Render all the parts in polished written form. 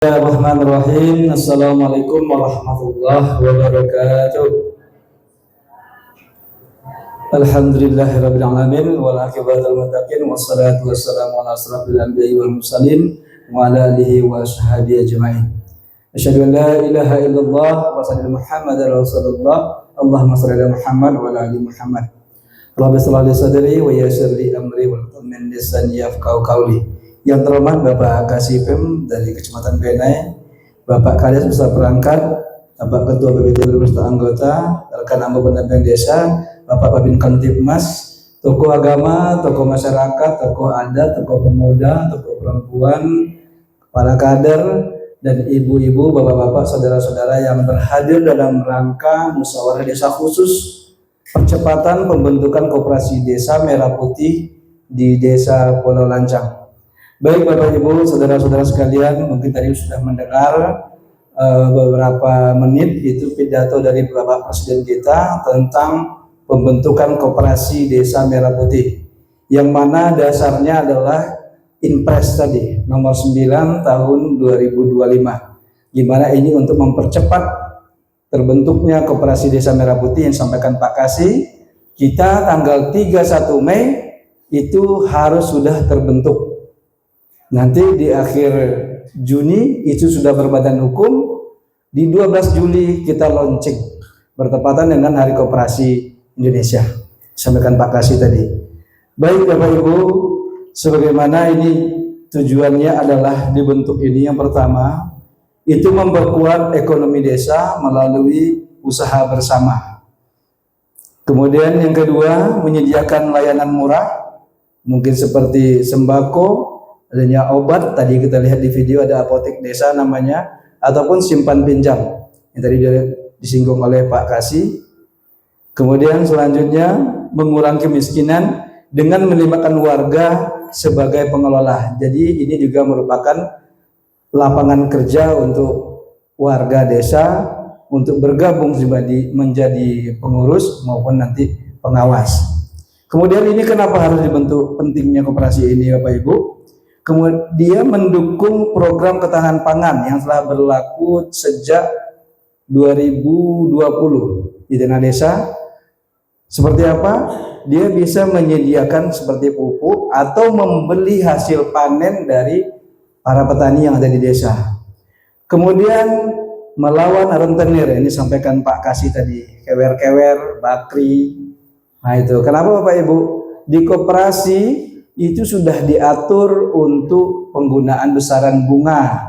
Bismillahirrahmanirrahim. Assalamualaikum warahmatullahi wabarakatuh. Alhamdulillahirabbil alamin wal aqibatul muttaqin wassalatu wassalamu ala asrofil anbiya'i wal mursalin wa ala alihi wa sahbihi ajmain. Asyhadu an la ilaha illallah wa sallallahu Muhammadar rasulullah. Allahumma shalli ala Muhammad wa ala ali Muhammad. Rabbi shrah li sadri wa yassir li amri wa hlul 'uqdatam min lisani yafqahu qawli. Yang terhormat Bapak Kasipem dari Kecamatan Benai, Bapak Kades beserta perangkat, Bapak Ketua BPT beserta anggota, rekan anggota pendamping desa, Bapak Babin Kamtibmas, tokoh agama, tokoh masyarakat, tokoh adat, tokoh pemuda, tokoh perempuan, para kader, dan ibu-ibu, bapak-bapak, saudara-saudara yang berhadir dalam rangka musyawarah desa khusus percepatan pembentukan koperasi desa Merah Putih di Desa Pulau Lancang. Baik Bapak Ibu, saudara-saudara sekalian, mungkin tadi sudah mendengar beberapa menit itu pidato dari Bapak Presiden kita tentang pembentukan koperasi Desa Merah Putih, yang mana dasarnya adalah Inpres tadi nomor 9 tahun 2025, gimana ini untuk mempercepat terbentuknya koperasi Desa Merah Putih yang disampaikan Pak Kasih. Kita tanggal 31 Mei itu harus sudah terbentuk. Nanti di akhir Juni itu sudah berbadan hukum, di 12 Juli kita launching bertepatan dengan Hari Koperasi Indonesia, sampaikan Pak Kasih tadi. Baik Bapak Ibu, sebagaimana ini tujuannya adalah dibentuk ini, yang pertama itu memperkuat ekonomi desa melalui usaha bersama. Kemudian yang kedua, menyediakan layanan murah, mungkin seperti sembako, adanya obat, tadi kita lihat di video ada apotek desa namanya, ataupun simpan pinjam yang tadi disinggung oleh Pak Kasih. Kemudian selanjutnya mengurangi kemiskinan dengan melibatkan warga sebagai pengelola. Jadi ini juga merupakan lapangan kerja untuk warga desa untuk bergabung menjadi pengurus maupun nanti pengawas. Kemudian ini kenapa harus dibentuk, pentingnya koperasi ini Bapak Ibu? Kemudian mendukung program ketahanan pangan yang telah berlaku sejak 2020 di dana desa. Seperti apa? Dia bisa menyediakan seperti pupuk atau membeli hasil panen dari para petani yang ada di desa. Kemudian melawan rentenir, ini sampaikan Pak Kasih tadi, kewer-kewer, bakri. Nah itu, kenapa Bapak Ibu? Di koperasi itu sudah diatur untuk penggunaan besaran bunga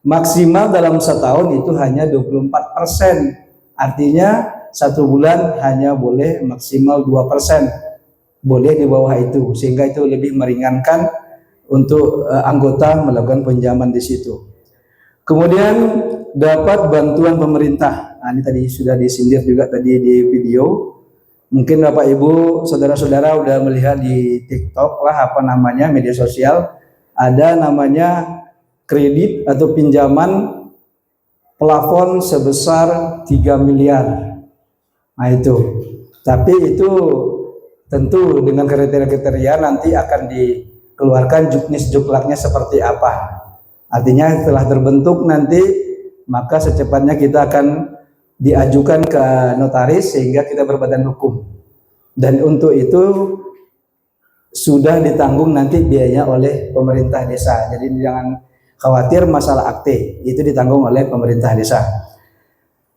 maksimal dalam setahun itu hanya 24%, artinya satu bulan hanya boleh maksimal 2%, boleh di bawah itu, sehingga itu lebih meringankan untuk anggota melakukan pinjaman di situ. Kemudian dapat bantuan pemerintah. Nah, ini tadi sudah disindir juga tadi di video. Mungkin Bapak Ibu, saudara-saudara udah melihat di TikTok lah, apa namanya, media sosial, ada namanya kredit atau pinjaman plafon sebesar 3 miliar. Nah itu. Tapi itu tentu dengan kriteria-kriteria nanti akan dikeluarkan juknis juklaknya seperti apa. Artinya setelah terbentuk nanti, maka secepatnya kita akan diajukan ke notaris sehingga kita berbadan hukum, dan untuk itu sudah ditanggung nanti biayanya oleh pemerintah desa. Jadi jangan khawatir masalah akte, itu ditanggung oleh pemerintah desa.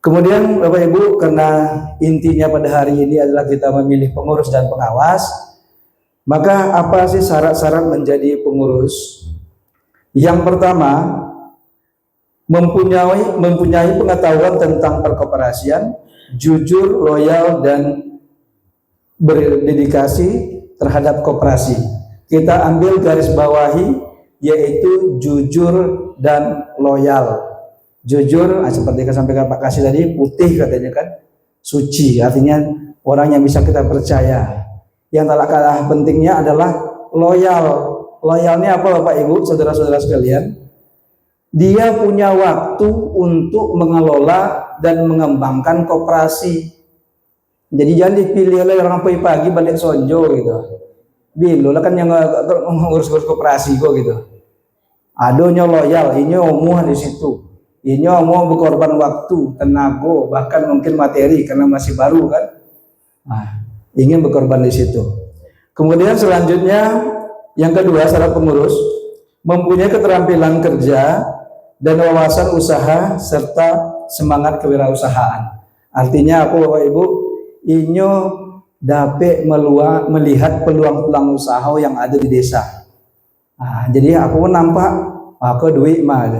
Kemudian Bapak Ibu, karena intinya pada hari ini adalah kita memilih pengurus dan pengawas, maka apa sih syarat-syarat menjadi pengurus? Yang pertama, mempunyai pengetahuan tentang perkoperasian, jujur, loyal, dan berdedikasi terhadap koperasi. Kita ambil garis bawahi, yaitu jujur dan loyal. Jujur, seperti yang sampaikan Pak Kasih tadi, putih katanya kan, suci, artinya orang yang bisa kita percaya. Yang tak kalah pentingnya adalah loyal. Loyalnya apa Bapak Ibu, saudara-saudara sekalian? Dia punya waktu untuk mengelola dan mengembangkan koperasi. Jadi jangan dipilih oleh orang pagi balik sonjo gitu. Bilo lah kan yang ngurus koperasi kok gitu. Adonyo loyal, inyo mau di situ. Inyo mau berkorban waktu, tenaga, bahkan mungkin materi karena masih baru kan. Nah, ingin berkorban di situ. Kemudian selanjutnya yang kedua, syarat pengurus mempunyai keterampilan kerja dan wawasan usaha serta semangat kewirausahaan. Artinya apa Bapak Ibu? Inyo dapat melihat peluang-peluang usaha yang ada di desa. Nah, jadi aku nampak aku duit mah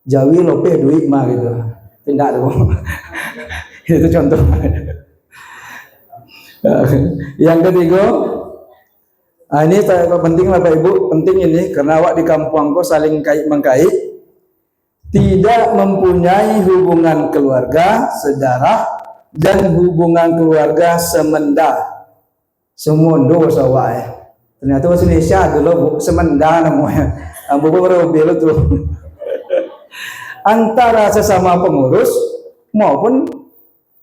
Jawi lope duit mah gitu. Tidak tuh. Itu contoh. Yang ketiga, ini penting Bapak Ibu, penting ini karena awak di kampungku saling mengkait, tidak mempunyai hubungan keluarga, saudara dan hubungan keluarga semenda. Semondo sawah. Ternyata bahasa Indonesia dulu semenda namanya. Ambo berbeda tuh. Antara sesama pengurus maupun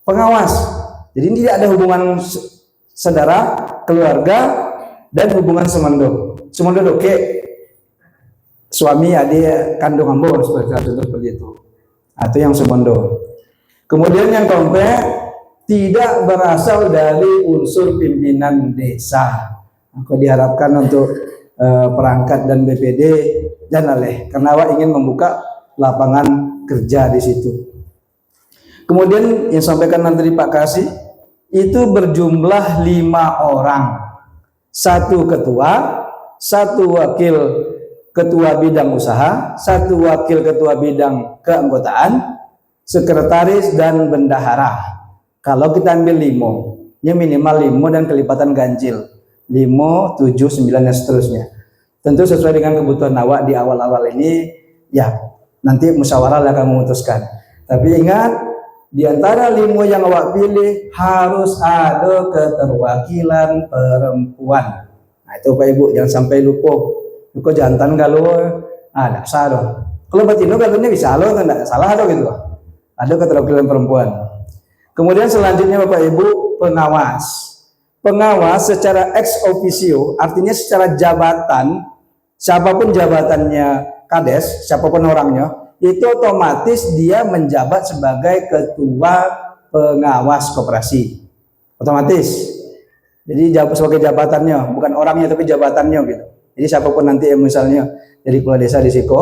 pengawas. Jadi tidak ada hubungan saudara, keluarga dan hubungan semendo. Semendo oke. Suami adik kandung ambo seperti itu. Atau yang semendo. Kemudian yang keempat, tidak berasal dari unsur pimpinan desa. Aku diharapkan untuk perangkat dan BPD dan lain, karena awak ingin membuka lapangan kerja di situ. Kemudian yang sampaikan nanti Pak Kasih itu berjumlah 5 orang, 1 ketua, 1 wakil ketua bidang usaha, 1 wakil ketua bidang keanggotaan, sekretaris dan bendahara. Kalau kita ambil 5, ya minimal 5 dan kelipatan ganjil. 5, 7, 9 dan seterusnya. Tentu sesuai dengan kebutuhan awak di awal-awal ini, ya nanti musyawarah akan memutuskan. Tapi ingat, di antara 5 yang awak pilih harus ada keterwakilan perempuan. Nah itu Pak Ibu, jangan sampai lupa. Lupa jantan kalau tidak sah dong. Kalau batino kalaunya bisa lo, tidak salah dong gitu. Ada keterwakilan perempuan. Kemudian selanjutnya Bapak Ibu, pengawas. Pengawas secara ex officio, artinya secara jabatan, siapapun jabatannya kades, siapapun orangnya, itu otomatis dia menjabat sebagai ketua pengawas koperasi. Otomatis. Jadi sebagai jabatannya, bukan orangnya tapi jabatannya gitu. Jadi siapapun nanti yang misalnya dari kepala desa di Siko,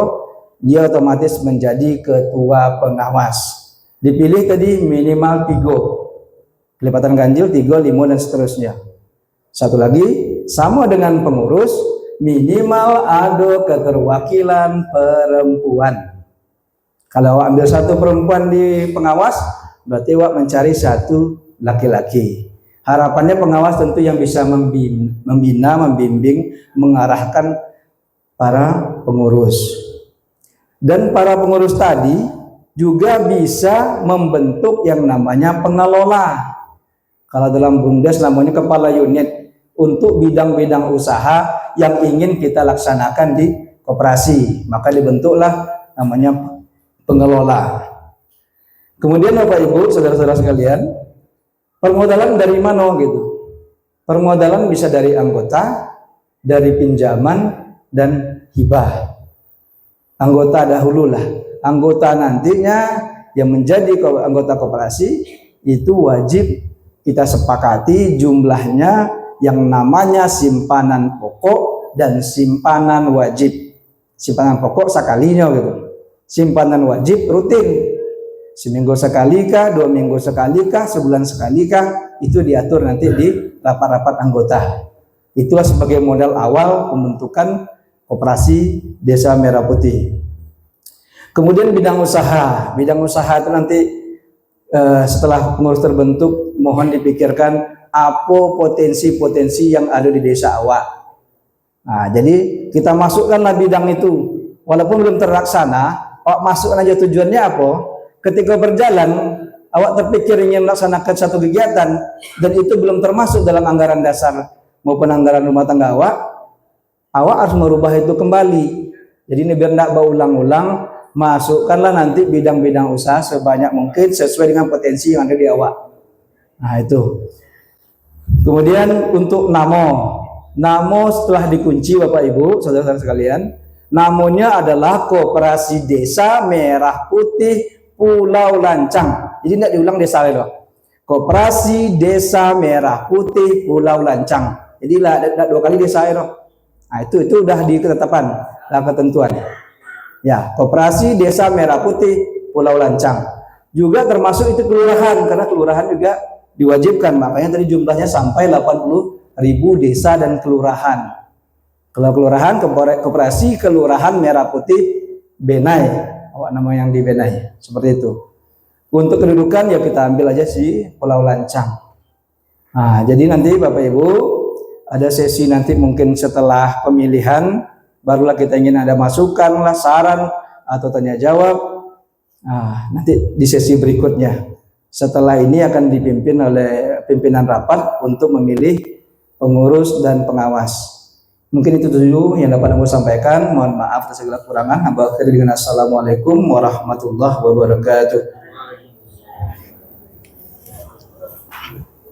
dia otomatis menjadi ketua pengawas. Dipilih tadi minimal 3. Kelipatan ganjil 3, 5 dan seterusnya. Satu lagi, sama dengan pengurus, minimal ada keterwakilan perempuan. Kalau ambil 1 perempuan di pengawas, berarti awak mencari 1 laki-laki. Harapannya pengawas tentu yang bisa membina, membimbing, mengarahkan para pengurus. Dan para pengurus tadi juga bisa membentuk yang namanya pengelola. Kalau dalam Bumdes namanya kepala unit untuk bidang-bidang usaha yang ingin kita laksanakan di koperasi, maka dibentuklah namanya pengelola. Kemudian Bapak Ibu, saudara-saudara sekalian, permodalan dari mana gitu? Permodalan bisa dari anggota, dari pinjaman dan hibah. Anggota dahulu lah. Anggota nantinya yang menjadi anggota koperasi itu wajib kita sepakati jumlahnya yang namanya simpanan pokok dan simpanan wajib. Simpanan pokok sekalinya gitu. Simpanan wajib rutin. Seminggu sekali kah, 2 minggu sekali kah, sebulan sekali kah, itu diatur nanti di rapat-rapat anggota. Itulah sebagai modal awal pembentukan koperasi Desa Merah Putih. Kemudian bidang usaha. Bidang usaha itu nanti setelah pengurus terbentuk, mohon dipikirkan apa potensi-potensi yang ada di desa awak. Nah, jadi kita masukkanlah bidang itu, walaupun belum terlaksana, awak masukkan aja tujuannya apa. Ketika berjalan, awak terpikir ingin melaksanakan satu kegiatan dan itu belum termasuk dalam anggaran dasar maupun anggaran rumah tangga awak harus merubah itu kembali. Jadi ini biar tidak berulang-ulang, masukkanlah nanti bidang-bidang usaha sebanyak mungkin sesuai dengan potensi yang ada di awak. Nah itu. Kemudian untuk namo setelah dikunci Bapak Ibu, saudara-saudara sekalian, Namanya adalah Koperasi Desa Merah Putih Pulau Lancang. Jadi tidak diulang desa itu. Koperasi Desa Merah Putih Pulau Lancang. Jadi lah 2 kali desa itu. Nah, itu udah di ketetapan, lah ketentuan. Ya, Koperasi Desa Merah Putih Pulau Lancang. Juga termasuk itu kelurahan, karena kelurahan juga diwajibkan. Makanya tadi jumlahnya sampai 80.000 desa dan kelurahan. Kalau kelurahan, Koperasi Kelurahan Merah Putih Benai, nama yang di Benai, seperti itu. Untuk kedudukan ya kita ambil aja si Pulau Lancang. Nah, jadi nanti Bapak Ibu ada sesi nanti mungkin setelah pemilihan, barulah kita ingin ada masukan lah, saran atau tanya jawab. Nah, nanti di sesi berikutnya. Setelah ini akan dipimpin oleh pimpinan rapat untuk memilih pengurus dan pengawas. Mungkin itu dulu yang dapat aku sampaikan. Mohon maaf atas segala kekurangan. Assalamualaikum warahmatullahi wabarakatuh.